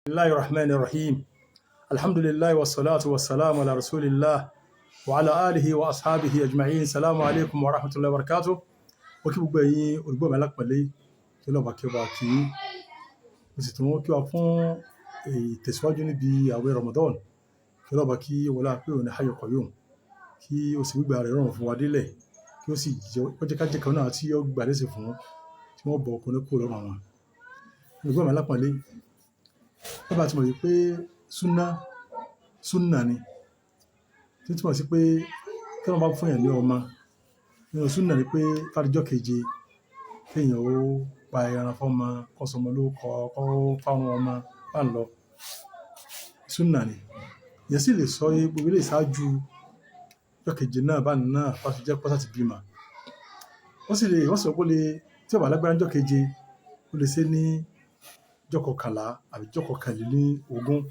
الله الرحمن الرحيم الحمد لله والصلاة والسلام على رسول الله وعلى آله وأصحابه أجمعين. السلام عليكم ورحمة الله وبركاته. وكيف بقى olùgbọ́ mi alápọ̀nlé kí lọ́ba kí ọba kí mo sì tún kí wa fún ìtẹ̀síwájú níbi àwẹ̀ Ramadan kí lọ́ba kí wọlé pé òun ní Hayyu Qayyum kí o sì gbígbà rẹ̀ rọrùn fún wa délẹ̀ kí o sì jẹ́ kájẹ́ kan náà tí ó gbà lẹ́sẹ̀ fún tí wọ́n bọ̀ ọkùnrin kúrò lọ́rùn àwọn olùgbọ́ mi alápọ̀nlé lọ́ba ti mọ̀ yìí pé súnà ni tí túmọ̀ sí pé kí wọ́n bá fún èèyàn ní ọmọ nínú súnà ni pé fàdíjọ́ keje kéèyàn ó pa ẹran fọ́mọ kọ́sọmọ ló kọ́ fáwọn ọmọ bá ń lọ súnà ni ìyẹn sì lè sọ gbogbo ilé ìṣáájú ọjọ́ keje náà bá nínú náà fásitì jẹ́ pọ́sà ti bímọ wọ́n sọ pé tí ọba alágbára ọjọ́ keje ó lè ṣe ní ọjọ́ kọkànlá àbí ọjọ́ kọkànlélógún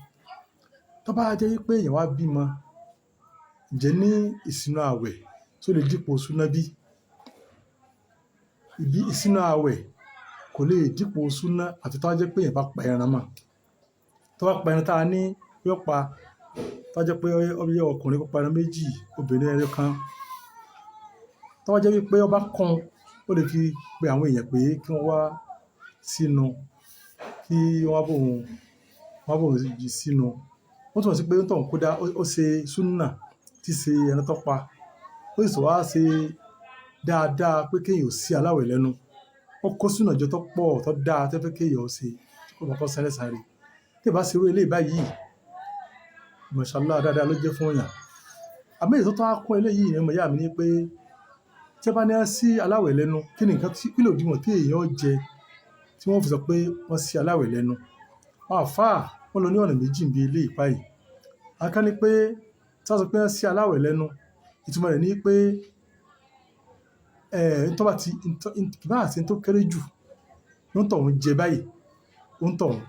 tó bá jẹ́ pé èèyàn wá bímọ ǹjẹ́ ní ìsínú àwẹ̀ tó lè dípò súná bí ìsínú àwẹ̀ kò lè dípò súná àti tó bá jẹ́ pé èèyàn bá pa ẹran mọ́ tó bá pa ẹran tá a ní yóò pa tó bá jẹ́ pé ọkùnrin kó pa ẹran méjì obìnrin ẹran kan tó bá jẹ́ wípé ọba kan ó lè fi pe àwọn èèyàn pé kí wọ́n wá sínú kí wọ́n bóun yìí sínú wọ́n tún wọ́n sí pé ó tọ̀ kódà ó ṣe súnà tí ṣe ẹran tó pa ó sì wá ṣe dáadáa pé kéèyàn ò sí aláwẹ̀ lẹ́nu ó kó súnà jọ tó pọ̀ tó dáa tó fẹ́ kéèyàn ó ṣe kó bá kọ́ sẹ́lẹ̀ sáré tí ìbá ṣe irú eléyìí báyìí mashallah dáadáa ló jẹ́ fún èèyàn àmì èyí tó tán á kún eléyìí ní ọmọ ìyá mi ní pé tí ẹ bá ní á sí aláwẹ̀ lẹ́nu kí ni nǹkan tí kílò òdiwọ̀n tí èèyàn jẹ tí wọ́n fi sọ pé wọ́n sí aláwẹ̀ lẹ́nu àfáà wọ́n lọ ní ọ̀nà méjì ń bi ilé ìpá yìí aká ní pé tí wọ́n sọ pé wọ́n sí aláwẹ̀ lẹ́nu ìtumọ̀ rẹ̀ ní pé tó bá ti bá àti tó kéré jù ló ń tọ̀hún jẹ báyìí ó ń tọ̀hún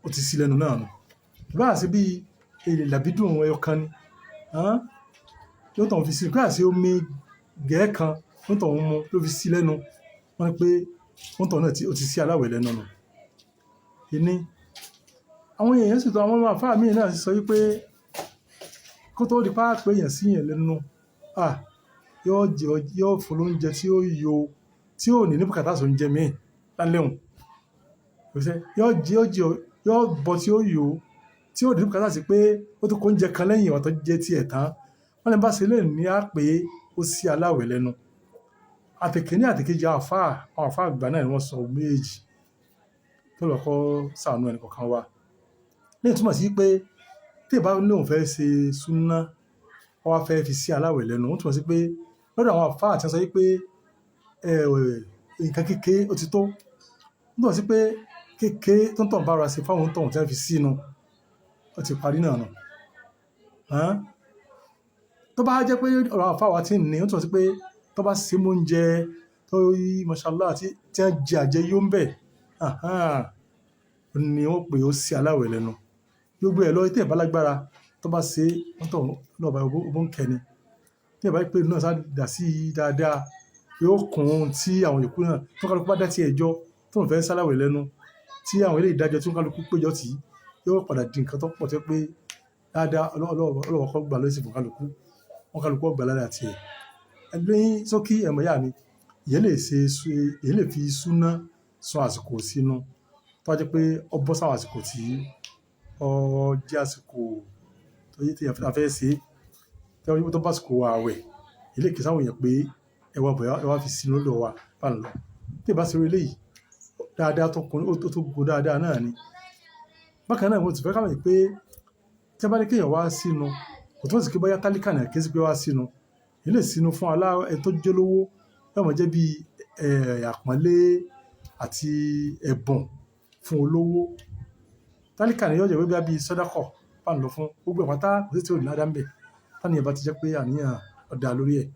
ó ti sí lẹ́nu náà nù bá àti bí èlè làbídùn ẹyọ kan ni ló ń tọ̀hún fi sí bá àti omi gẹ̀ẹ́ kan ló ń tọ̀hún mu ló fi sí lẹ́nu wọ́n ní pé ó ń tọ̀hún náà ó ti sí aláwẹ̀ lẹ́nu nù ìní àwọn èèyàn sì tó àwọn àfáà míì náà sọ wípé kó tó di pápẹ́ èèyàn sí yẹn lẹ́nu yóò fún lóúnjẹ tí ó yó tí ò ní bùkátà sọ oúnjẹ míì lálẹ́hùn yóò bọ tí ó yó tí ò ní bùkátà sí pé ó tó kó oúnjẹ kan lẹ́yìn ìwà tó jẹ́ tiẹ̀ tán wọ́n lè bá ṣe lè ní á pé ó sí aláwẹ̀ lẹ́nu àtẹ̀kẹ́ní àtẹ̀kejì àwọn àfáà àgbà náà ni wọ́n sọ méjì tó lọ́kọ́ ṣàánú ẹnì kọ̀ọ̀kan wa lẹ́yìn túmọ̀ sí pé tí ìbá lóun fẹ́ ṣe súná wọ́n wá fẹ́ fi sí aláwẹ̀ lẹ́nu wọ́n túmọ̀ sí pé lọ́dọ̀ àwọn àfáà àti sọ wípé nǹkan kékeré ó ti tó wọ́n túmọ̀ sí pé kékeré tó ń tàn bára ṣe fáwọn tó ń tẹ́ fi sínú ó ti parí náà nù tó bá jẹ́ pé ọ̀rọ̀ àwọn àfáà wa ti ní wọ́n túmọ̀ sí pé tó bá ṣe mú oúnjẹ tó yí mashallah tí wọ́n jẹ àjẹ yóò ń bẹ̀ ni wọ́n pè ó sí aláwẹ̀ lẹ́nu gbogbo ẹ̀ lọ tí ẹ̀ bá lágbára tó bá ṣe wọ́n tọ̀ lọ́ba ọgbọ́n kẹni tí ẹ̀ bá pè náà sá dà sí dáadáa yóò kún tí àwọn yòókù náà tó kálukú bá dá tí ẹjọ́ tó ń fẹ́ sáláwẹ̀ lẹ́nu tí àwọn ilé ìdájọ́ tí wọ́n kálukú péjọ tì yóò padà di nǹkan tó pọ̀ tó pé dáadáa ọlọ́wọ́ kọ́ gbà lọ́sìn fún kálukú wọ́n kálukú ọgbà lára àti ẹ̀ ẹgbẹ́ sókí ẹ̀mọ́ yá mi ìyẹn lè fi súná sọ àsìkò sínú tó wá jẹ́ pé ọ bọ́ sáwọn àsìkò tí ọ jẹ́ àsìkò tó yí tí a fẹ́ ṣe tí wọ́n tó bá àsìkò ààwẹ̀ ilé kìí sáwọn èèyàn pé ẹwà fi sínú lọ́dọ̀ wa bá ń lọ tí ìbá ṣe rí eléyìí dáadáa tó gbó dáadáa náà ni bákan náà mo ti fẹ́ káwọn pé tí a bá ní kéèyàn wá sínú kò tó sì kí bóyá tálíkà náà kí sí pé wá sínú ilé sínú fún aláwọ̀ tó jẹ́ lówó yóò jẹ́ bí àpọ́nlé àti ẹ̀bùn fún olówó tálíkà ni yóò jẹ́ wípé bí sọ́dákọ̀ bá ń lọ fún gbogbo ìpátá kò sí tí ò ní ládàá ń bẹ̀ tani ẹ̀ bá ti jẹ́ pé àníyàn ọ̀dà lórí ẹ̀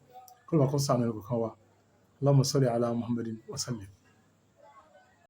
kó lè wà kó sànù ẹ̀rọ kan wa Allahumma salli ala Muhammadin wa sallim.